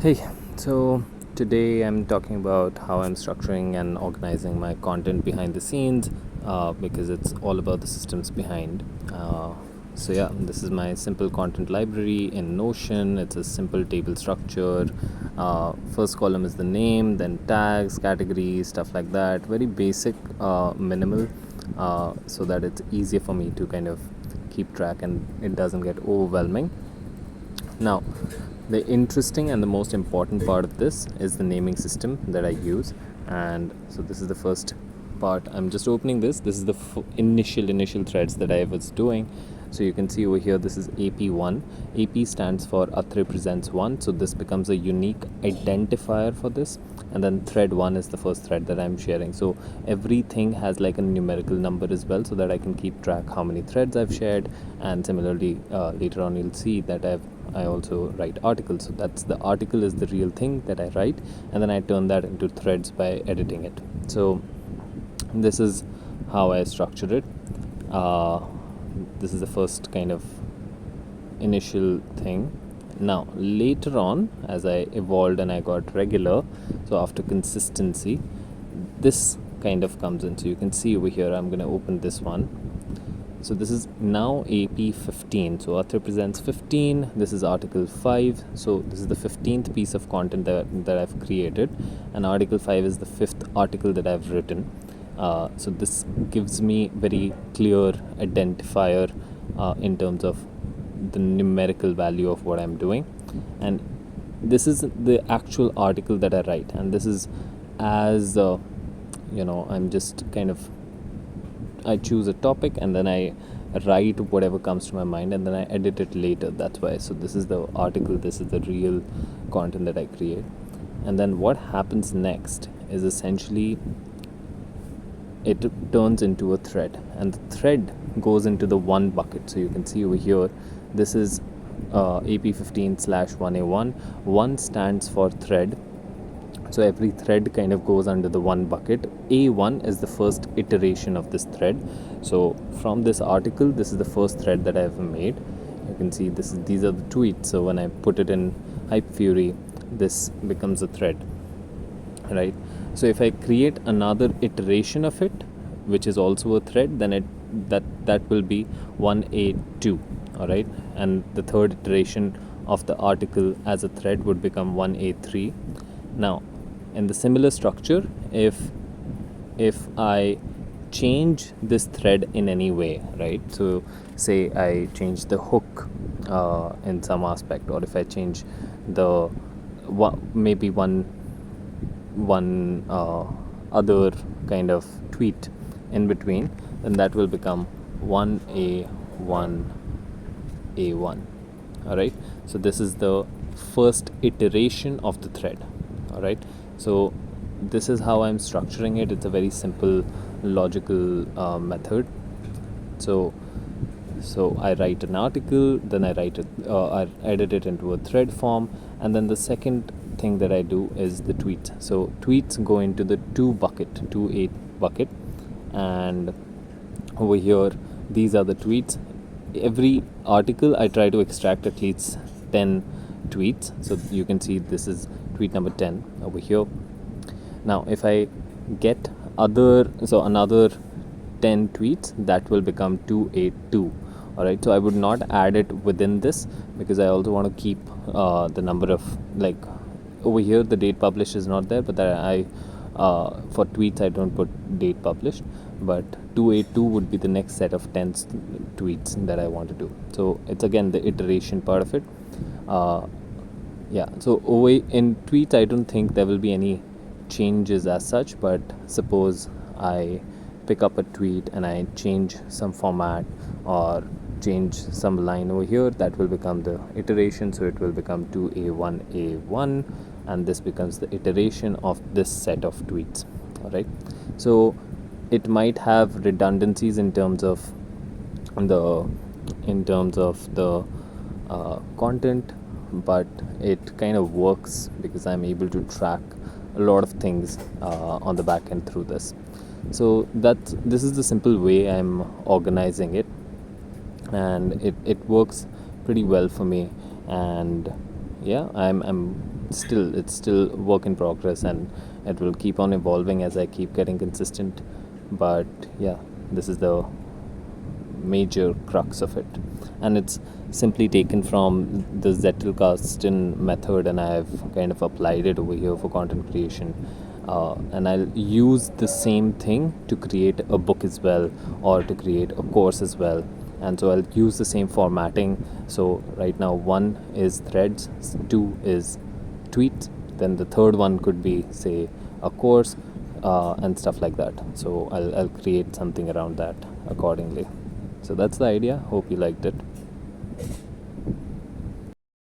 Hey, so today I'm talking about how I'm structuring and organizing my content behind the scenes because it's all about the systems behind. This is my simple content library in Notion. It's a simple table structure. First column is the name, then tags, categories, stuff like that. Very basic, minimal, so that it's easier for me to kind of keep track and it doesn't get overwhelming. Now, the interesting and the most important part of this is the naming system that I use. And so this is the first part. I'm just opening this. This is the initial threads that I was doing. So you can see over here, this is AP1. AP stands for Athre Presents 1. So this becomes a unique identifier for this. And then thread 1 is the first thread that I'm sharing. So everything has like a numerical number as well, so that I can keep track how many threads I've shared. And similarly, later on you'll see that I also write articles. So that's the article is the real thing that I write, and then I turn that into threads by editing it. So this is how I structure it. This is the first kind of initial thing. Now later on, as I evolved and I got regular, so after consistency, this kind of comes in. So you can see over here, I'm going to open this one. So this is now AP 15. So Athre Presents 15. This is article 5. So this is the 15th piece of content that I've created, and article 5 is the 5th article that I've written. So this gives me very clear identifier in terms of the numerical value of what I'm doing, and this is the actual article that I write, and this is as I'm just kind of, I choose a topic and then I write whatever comes to my mind and then I edit it later. That's why. So this is the article, this is the real content that I create. And then what happens next is essentially it turns into a thread, and the thread goes into the one bucket. So you can see over here, this is AP 15/1A1. 1 stands for thread. So every thread kind of goes under the one bucket. A1 is the first iteration of this thread. So from this article, this is the first thread that I have made. You can see these are the tweets. So when I put it in HypeFury, this becomes a thread, right? So if I create another iteration of it, which is also a thread, then that will be 1A2, all right? And the third iteration of the article as a thread would become 1A3. Now, in the similar structure, if I change this thread in any way, right? So say I change the hook in some aspect, or if I change the maybe one other kind of tweet in between, then that will become 1A1A1. All right, so this is the first iteration of the thread. All right, so this is how I'm structuring it. It's a very simple logical method. So I write an article, then I edit it into a thread form, and then the second thing that I do is the tweets. So tweets go into the 2A bucket, and over here these are the tweets. Every article I try to extract at least 10 tweets. So you can see this is tweet number 10 over here. Now if I get another 10 tweets, that will become 2A2. all right, so I would not add it within this because I also want to keep the number of, like, over here the date published is not there, but that I for tweets I don't put date published, but 2A2 would be the next set of 10 tweets that I want to do. So it's again the iteration part of it. So over in tweets I don't think there will be any changes as such, but suppose I pick up a tweet and I change some format or change some line over here, that will become the iteration. So it will become 2A1A1, and this becomes the iteration of this set of tweets. All right, so it might have redundancies in terms of the content, but it kind of works because I'm able to track a lot of things on the back end through this. So this is the simple way I'm organizing it, and it works pretty well for me. And yeah, I'm it's still work in progress, and it will keep on evolving as I keep getting consistent. But yeah, this is the major crux of it, and it's simply taken from the Zettelkasten method, and I have kind of applied it over here for content creation. And I'll use the same thing to create a book as well, or to create a course as well. And so I'll use the same formatting. So right now, 1 is threads, 2 is tweets, then the third one could be, say, a course, and stuff like that. So I'll create something around that accordingly. So that's the idea. Hope you liked it.